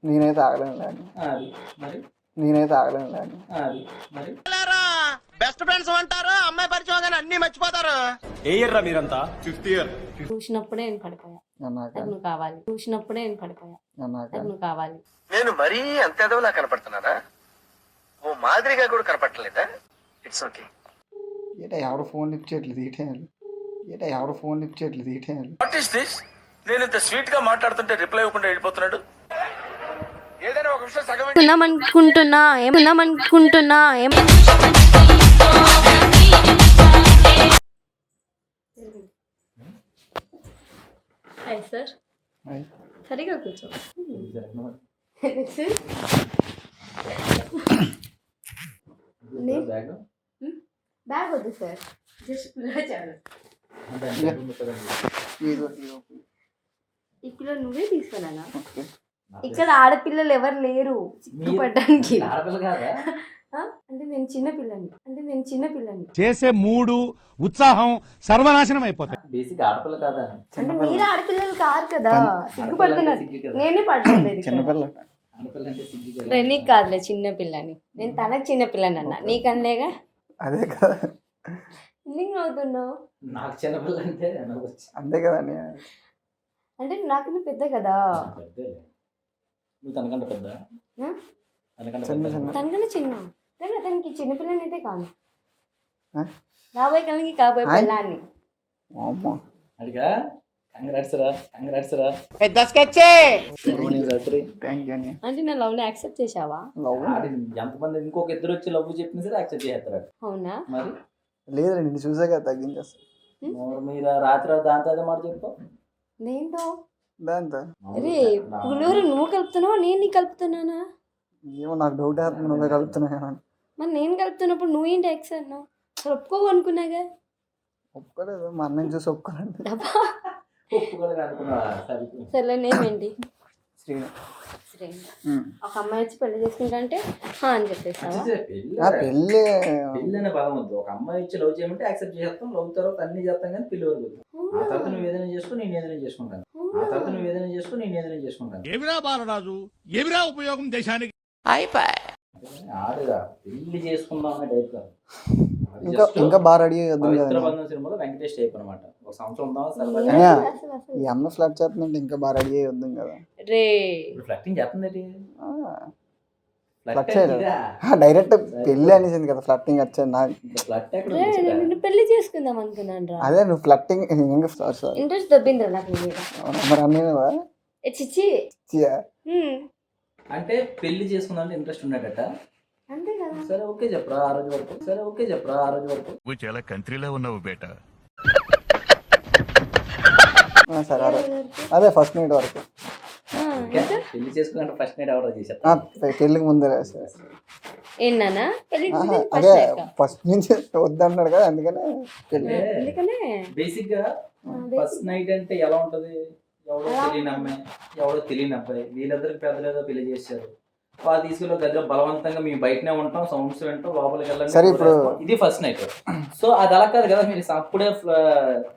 నేనైతే ఆగలేను లేండి. నేనైతే ఆగలేను లేండి. బెస్ట్ ఫ్రెండ్స్ అంటారు, అమ్మాయి పరిచయం కానీ అన్ని మర్చిపోతారు. ఏ ఇయర్ రా మీరంతా? 5th year. చూసినప్పుడే నేను పడిపోయా. నాకు నువ్వు కావాలి. చూసినప్పుడే నేను పడిపోయా. నాకు నువ్వు కావాలి. నేను మరీ అంత ఎదవలా కనపడుతున్నానా? ఓ మాదిరిగా కూడా కనపడలేదా? It's okay. ఏటా ఎవరు ఫోన్ లిఫ్ట్ చేయట్లేదు ఈ టైంలో? What is this? నేను ఇంత స్వీట్ గా మాట్లాడుతుంటే రిప్లై ఇవ్వకుండా వెళ్ళిపోతున్నాడు. ఏదైనా ఒక విషయం సగం అనుకుంటున్నా హాయ్ సార్. సరిగా కూర్చో. బ్యాగ్ వద్దు సార్, జస్ట్ చాలు. ఈ పిల్ల నువ్వే తీసుకున్నానా? ఇక్కడ ఆడపిల్లలు ఎవరు లేరు సిగ్గుపడడానికి. అంటే నేను చిన్నపిల్లని చేసే మూడు ఉత్సాహం సర్వనాశనం అయిపోతాయి. బేసిక్ ఆడపిల్ల కాదా? అంటే మీరు ఆడపిల్లలు కాదు కదా, సిగ్గుపడుతున్నారు. నేనే పడలేదు. నీకు కాదులే చిన్నపిల్లని, నేను తనకు చిన్నపిల్లని అన్నా, నీకనలేగా. అదే కదా, ఎందుకు అవుతున్నావు? నాకు చిన్నపిల్ల అంటే అంతే కదా. అంటే నాకన్నా పెద్ద కదా. నువ్వు తనకంటే పెద్ద? తనకన్నా చిన్న. అతనికి చిన్నపిల్లని అయితే కాదు, రాబోయే కళ్ళకి కాబోయే పిల్లాన్ని. అడిగా అంటే నా లవ్ ని యాక్సెప్ట్ చేసావా? ఎంతమంది ఇంకొక ఇద్దరు వచ్చి లవ్ చెప్పినా సరే యాక్సెప్ట్ చేస్తారు. అవునా? మరి లేదండి, నిన్ను చూసాక తగ్గించేస్తా. మీరు రాత్రి దాంతో అదే మాట చెప్తావు. దేంతో? దాంతో అరే పులిహోర నువ్వు కలుపుతున్నావా నేను నీకు కలుపుతున్నానా? ఏమో నాకు డౌట్ అవుతుంది, నువ్వే కలుపుతున్నావు. మరి నేను కలుపుతున్నప్పుడు నువ్వేంటి ఎక్స్ అన్నావు? ఒప్పుకోవు అనుకున్నాగా. ఒప్పుకోలేదు, మా అన్నని చూసి ఒప్పుకోనండి. సరే నేమేంటి? శ్రీను. ఒక అమ్మాయి వచ్చి పెళ్లి చేసుకుంటా అంటే అని చెప్పేస్తావా? పెళ్ళి అనే పదం వద్దు. ఒక అమ్మాయి వచ్చి లవ్ చేయమంటే యాక్సెప్ట్ చేస్తాం, లవ్ తర్వాత అన్ని చేస్తాం, కానీ పెళ్లి వరకు ఆ తర్వాత నువ్వు ఏదైనా చేసుకో, నేను ఏదైనా చేసుకుంటాను. ఏమిరా బాలరాజు, ఏమిరా ఉపయోగం దేశానికి? ఆడుగా పెళ్లి చేసుకుందాం అనే టైప్ కాదు. ఇంకా బాగా రెడీ బంధం సినిమాలో వెంకటేష్ టైప్ అనమాట. ఒక సంవత్సరం ఉందాం ఈ అమ్మ ఫ్లడ్ చేస్తుందంటే ఇంకా బాగా రెడీ అయ్యి వద్దాం కదా. ఫ్లక్టింగ్ చేస్తుంది డైరెక్ట్ పెళ్లి అనేసింది కదా, ఫ్లట్టింగ్ వచ్చేది నాకు. పెళ్లి చేసుకుందాం అనుకున్నాను. అదే నువ్వు ఫ్లట్టింగ్ ఇంట్రెస్ట్ దొబ్బింది నాకు. మరి అన్నీవా అంటే పెళ్లి చేసుకుందాం అంటే ఇంట్రెస్ట్ ఉన్నాడట. అంతే కదా. సరే ఓకే చెప్పరా ఆ రోజు వరకు. నువ్వు చాలా కంట్రీలో ఉన్నావు బేట. సరే అదే ఫస్ట్ నైట్ వరకు. పెళ్లి చేసుకున్నా ఫస్ట్ నైట్ ఆర్డర్ చేశారు. పెళ్లికి ముందే ఏంటన్నా అదే ఫస్ట్ నుంచి వద్దన్నాడు కదా, అందుకనే బేసిక్ గా ఫస్ట్ నైట్ అంటే ఎలా ఉంటది? ఎవడో తెలియని అబ్బాయి వీళ్ళందరికి పెద్దలేదో పెళ్లి చేశారు. వాళ్ళు తీసుకెళ్ళి గదిలో బలవంతంగా మేము బయటనే ఉంటాం, సౌండ్స్ వింటాం, లోపలికి వెళ్ళాలి. ఇది ఫస్ట్ నైట్. సో అది అలా కాదు కదా, మీరు అప్పుడే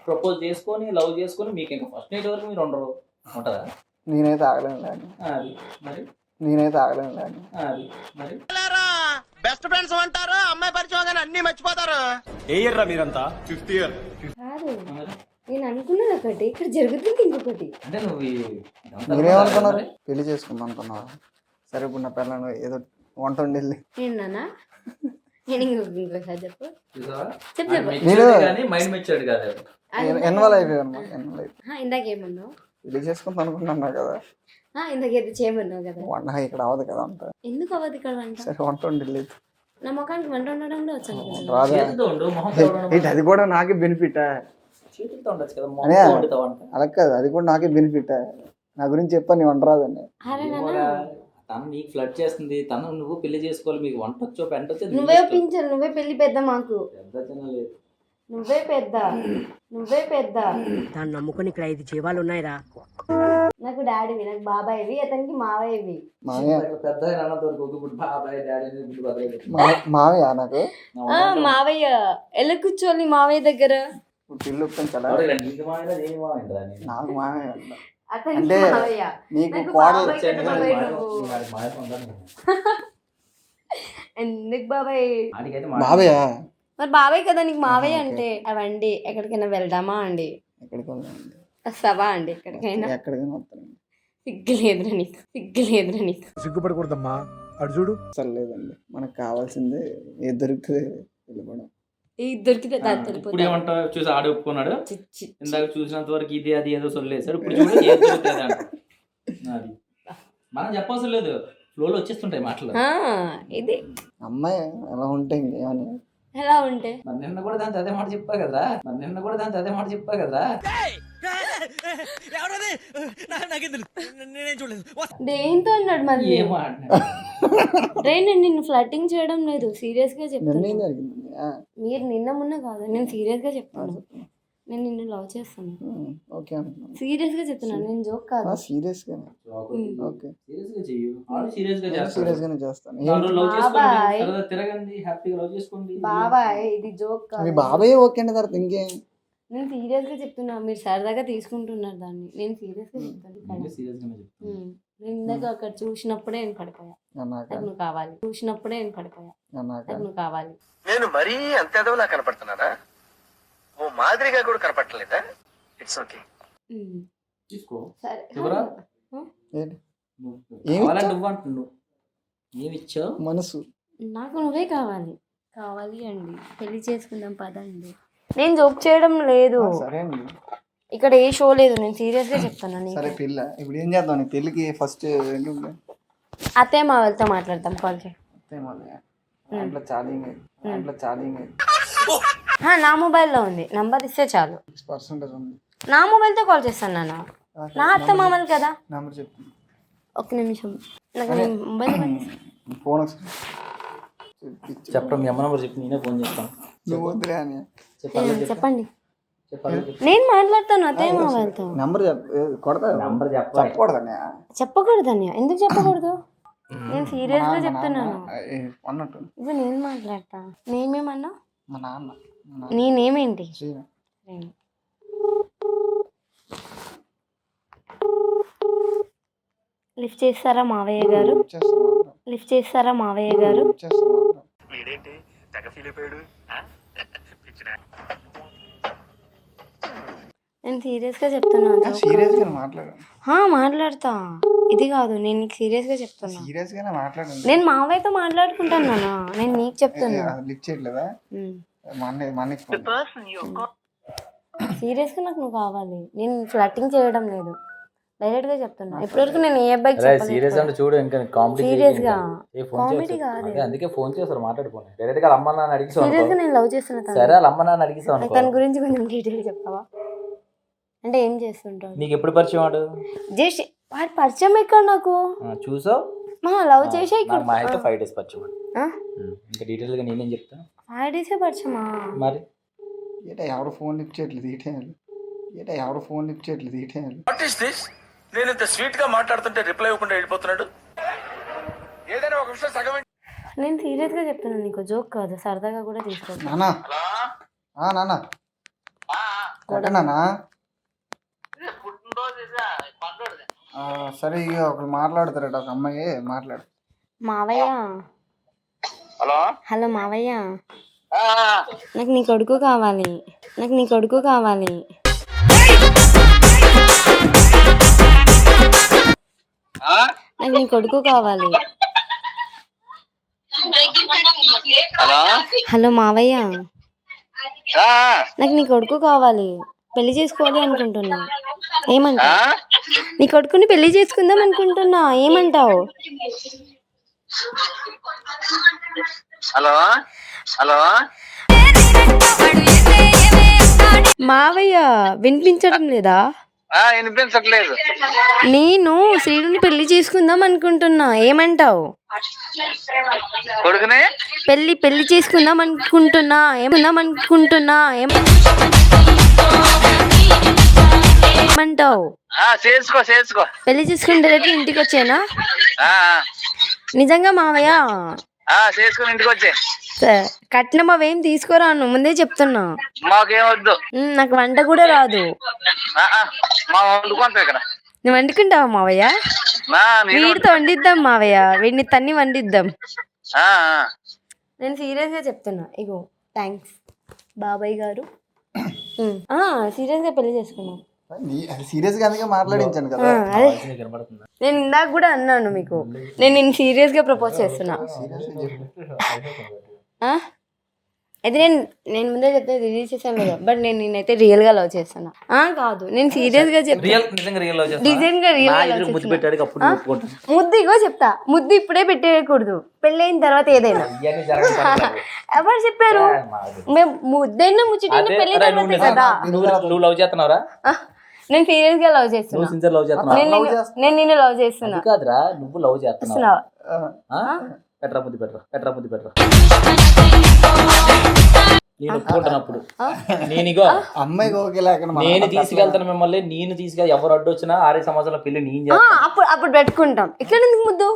ప్రపోజ్ చేసుకొని లవ్ చేసుకొని మీకు ఇంకా ఫస్ట్ నైట్ వరకు మీరు ఉండరు ఉంటదా? నేనైతే ఆగలేను మరి బెస్ట్ ఫ్రెండ్స్ అంటారు, అమ్మాయి పరిచయం కానీ అన్ని మర్చిపోతారు. ఏ ఇయర్ రా మీరంతా? 5th year. నేను అనుకున్నది ఒకటి, ఇక్కడ జరుగుతుంది ఇంకొకటి. అంటే నువ్వు మీరేమనుకున్నారు? పెళ్లి చేసుకుందాం అనుకున్నావా? సరే ఇప్పుడు నా పిల్లలు ఏదో వంట వండి ఏంటన్నా? నేను ఇంకోసారి చెప్పు. మైండ్ మెచ్యూర్డ్ కాదు, ఎన్వాల్ అయిపోయాను. ఇందాకేమన్నావు? పెళ్లి చేసుకుందాం అనుకుంటున్నా కదా. ఇందాకేదో చేయమన్నావు కదా. వంట ఇక్కడ అవ్వదు కదా అంట. ఎందుకు అవ్వదు ఇక్కడ వంట? సరే వంట వండి నా ముఖానికి వంట ఉండడం కూడా వచ్చాను. అది కూడా నాకే బెనిఫిట్. అలా కాదు, అది కూడా నాకే బెనిఫిట్. నా గురించి చెప్పా, నీ వంట రాదని. తను నీకు ఫ్లడ్ చేస్తుంది, తను నువ్వు పెళ్లి చేసుకోవాలి, మీకు వంట వచ్చో పెంట వచ్చో. నువ్వే పింఛను, నువ్వే పెళ్లి పెద్ద మాకు. నువ్వే పెద్ద దాన్ని నమ్ముకొని ఇక్కడ 5 జీవాలు ఉన్నాయిరా. నాకు డాడీవి, నాకు బాబాయ్వి, అతనికి మావయ్యవి. మావయ్య నాకు మావయ్య ఎలా కూర్చోవాలి మావయ్య దగ్గర? పిల్లు అదే అతనికి అంటే మావయ్య. నీకు నాకు కోడలు బాబాయ్ కదా బాబాయ్ నువ్వు. ఎందుకు బాబాయ్? ఆడికైతే బాబయ్యా మరి బాబాయ్ కదా నీకు మావయ్య అంటే. అవండి ఎక్కడికైనా వెళ్దామా అండి? ఎక్కడికి వెళ్ళండి, వస్తావా అండి ఎక్కడికైనా? ఎక్కడికైనా వస్తానండి. సిగ్గులేదురా నీకు. సిగ్గుపడకూడదమ్మా అడు చూడు. అసలు లేదండి, మనకు కావాల్సిందే ఏది దొరికితే వెళ్ళిపోవడం. ఈ దొరికితే దాని ఇప్పుడు తెలిపోతా. ఏమంటావు? చూసి ఆడు ఒప్పుకున్నాడు. చిచ్చి. ఇందాక చూసినంత వరకు ఇది అది ఏదో సొల్లేసాడు. ఇప్పుడు చూడు ఏది దొరుకుతుంది అంట. అది మనం చెప్పవసరం లేదు, ఫ్లోలో వచ్చేస్తుంటాయి మాటలు. ఇది అమ్మాయి ఎలా ఉంటే ఇంకేమని. ఎలా ఉంటే మరి నిన్న కూడా దాంతో అదే మాట చెప్పా కదరా. దేంతో అన్నాడు మళ్ళీ? ఏం మాట రే నేను నిన్ను ఫ్లట్టింగ్ చేయడం లేదు, సీరియస్ గా చెప్తాను. నిర్ణయం జరిగింది. మీరు నిన్న మొన్న కాదు, నేను సీరియస్ గా చెప్తాను. నేను నిన్ను లవ్ చేస్తాను, ఓకే అంటున్నాను. సీరియస్ గా చెప్తున్నాను, నేను జోక్ కాదు. సీరియస్ గానే ఓకే, సీరియస్ గా చెయ్యు. ఆడు సీరియస్ గా చేస్తాడు. సీరియస్ గానే చేస్తాను. లవ్ చేసుకోండి, బాబాయ్. సరదా తిరగండి, హ్యాపీగా లవ్ చేసుకోండి. బాబాయ్ ఇది జోక్ మీ కాదు. బాబాయ్ ఓకే అండి, తర్వాత ఇంకేం. నేను సీరియస్ గా చెప్తున్నా, మీరు సరదాగా తీసుకుంటున్నారు దాన్ని. నేను సీరియస్ గా చెప్తాను ఇక్కడ. సీరియస్ గానే చెప్తాను. నేను ఇందాక అక్కడ చూసినప్పుడే నేను పడిపోయా. అన్నాక నాకు నువ్వు కావాలి. చూసినప్పుడే నేను పడిపోయా. అన్నాక నాకు నువ్వు కావాలి. నేను మరీ అంత ఎదవలా కనపడుతున్నానా? ఓ మాదిరిగా కూడా కనపడలేదా? It's okay. తీసుకో. సరే ఎవరా? ఏంటి నువ్వు ఏమి కావాలంటే ఇచ్చావు? నువ్వు అంటున్నావు. ఏమి ఇచ్చావు? మనసు. నాకు నువ్వే కావాలి. కావాలి అండి, పెళ్లి చేసుకుందాం పదండి. నేను జోక్ చేయడం లేదు, సరే అండి, ఇక్కడ ఏ షో లేదు, నేను సీరియస్ గా చెప్తాను. సరే పిల్ల ఇప్పుడు ఏం చేద్దాం నీకు పెళ్ళికి ఫస్ట్ అత్తయ్య మా వాళ్ళతో మాట్లాడతాం, కాల్ చేయి. దాంట్లో ఛార్జింగ్ నా మొబైల్లో ఉంది, నంబర్ ఇస్తే చాలు. 6% ఉంది. నా మొబైల్తో కాల్ చేస్తాను నాన్న, నా అత్త మామలు కదా. నెంబర్ చెప్తాను. ఒక నిమిషం, నాకు నీ మొబైల్ ఫోన్ చెప్పడం మీ అమ్మ నంబర్ చెప్పి నేనే ఫోన్ చేస్తాను. నువ్వు వద్దులే అని చెప్పండి. నేను మాట్లాడతాను అత్తయ్య మామలతో. నెంబర్ కొడతా. నంబర్ చెప్పాలి. చెప్పకూడదనే. చెప్పకూడదని ఎందుకు చెప్పకూడదు? నేను సీరియస్ గా చెప్తున్నాను. అన్నట్టు ఇప్పుడు నేను మాట్లాడతా. నేమేమన్నా? మా నాన్న. నేనేమేంటి? శ్రీను. లిఫ్ట్ చేస్తారా మావయ్య గారు? లిఫ్ట్ చేస్తారా మావయ్య గారు? వీడేంటి తెగ ఫీల్ అయిపోయాడు? నేను సీరియస్ గా చెప్తున్నా. సీరియస్ గా మాట్లాడు. మాట్లాడతా, ఇది కాదు, నేను నీకు సీరియస్ గా చెప్తున్నా. సీరియస్ గానే మాట్లాడు. నేను మావయ్యతో మాట్లాడుకుంటాను నాన్న, నేను నీకు చెప్తున్నా. లిఫ్ట్ చేయట్లేదా? సీరియస్ గా నాకు నువ్వు కావాలి. నేను ఫ్లట్టింగ్ చేయడం లేదు, డైరెక్ట్ గా చెప్తున్నా. ఇప్పటివరకు నేను ఏ అబ్బాయికి సీరియస్ అంటే చూడు, ఇంకా కామెడీ సీరియస్ గా కామెడీ కాదు. అందుకే ఫోన్ చేస్తారు, మాట్లాడుకోండి. డైరెక్ట్ గా అమ్మ నాన్న అడిగిస్తాను. సీరియస్ గా నేను లవ్ చేస్తున్నా. సరే వాళ్ళ అమ్మ నాన్న అడిగిస్తాను. తన గురించి కొంచెం డీటెయిల్ చెప్పవా? అంటే ఏం చేస్తుంటాడు? నీకు ఎప్పుడు పరిచయం వాడు? జస్ట్ వాడు పరిచయం ఎక్కడ నాకు? చూసావు, లవ్ చేసే ఇక్కడ మా అయితే 5 days పరిచయం. ఇంకా డీటెయిల్ గా నేనేం చెప్తాను? 5 days పరిచయమా? మరి ఎవరు ఫోన్ లిఫ్ట్ చేయట్లేదు ఈ టైంలో. What is this? నేను ఇంత స్వీట్ గా మాట్లాడుతుంటే రిప్లై ఇవ్వకుండా వెళ్ళిపోతున్నాడు. ఏదైనా ఒక విషయం సగం నేను సీరియస్ గా చెప్తున్నాను, నీకు జోక్ కాదు, సరదాగా కూడా తీసుకోవచ్చు. నానా నానా నానా సరే ఇక ఒకరు మాట్లాడతారట, ఒక అమ్మాయి మాట్లాడు. మావయ్య. హలో మావయ్య, నాకు నీ కొడుకు కావాలి. నాకు నీ కొడుకు కావాలి. హలో మావయ్య, నాకు నీ కొడుకు కావాలి. పెళ్లి చేసుకోవాలి అనుకుంటున్నా, ఏమంటావు? నీ కొడుకుని పెళ్లి చేసుకుందాం అనుకుంటున్నా, ఏమంటావు? మావయ్య వినిపించడం లేదా? వినిపించట్లేదు. నేను శ్రీనుని పెళ్లి చేసుకుందాం అనుకుంటున్నా, ఏమంటావు? కొడుకునే పెళ్లి చేసుకుందాం అనుకుంటున్నా, ఏమంటావు? చేసుకో. పెళ్లి చేసుకుని డైరెక్ట్ ఇంటికి వచ్చేనా? నిజంగా మావయ్య? చేసుకుని ఇంటికి వచ్చే. కట్నం అవేం తీసుకురాను, ముందే చెప్తున్నా. మాకేం వద్దు, నాకు వంట కూడా రాదు. మా వండుకుంటాం ఇక్కడ. నువ్వు వండుకుంటావా మావయ్య? వీడితో వండిద్దాం మావయ్య, వీడిని తన్ని వండిద్దాం. నేను సీరియస్గా చెప్తున్నా. ఇగో థ్యాంక్స్ బాబాయ్ గారు. సీరియస్గా పెళ్లి చేసుకున్నాం. అది సీరియస్ గా అందుకే మాట్లాడించాను కదా. అదే నేను ఇందాక కూడా అన్నాను మీకు, నేను సీరియస్గా ప్రపోజ్ చేస్తున్నా. అయితే నేను ముందే చెప్తే రిలీజ్ చేశాను కదా, బట్ నేనైతే రియల్గా లవ్ చేస్తున్నా. కాదు నేను సీరియస్గా ముద్దు ఇగో చెప్తా, ముద్దు ఇప్పుడే పెట్టేయకూడదు, పెళ్ళైన తర్వాత ఏదైనా. ఎవరు చెప్పారు? మేము ముద్దైనా ముచ్చటైనా పెళ్ళైన తర్వాత కదా. నువ్వు లవ్ చేస్తున్నావురా? నేను సీరియస్ గా లవ్ చేస్తున్నా. సిన్సియర్ లవ్ చేస్తున్నావు? నేను నిన్ను లవ్ చేస్తున్నా. కాదురా, నువ్వు లవ్ చేస్తున్నావు. పెట్రా ముద్దు పెట్రా. నేను ఒప్పుకుంటున్నప్పుడు నేను తీసుకెళ్తాను మిమ్మల్ని. నేను తీసుకెళ్ళి ఎవరు అడ్డు వచ్చినా 6 సంవత్సరాల పెళ్లి నేను అప్పుడు పెట్టుకుంటాం. ఇక్కడ ఎందుకు ముద్దు?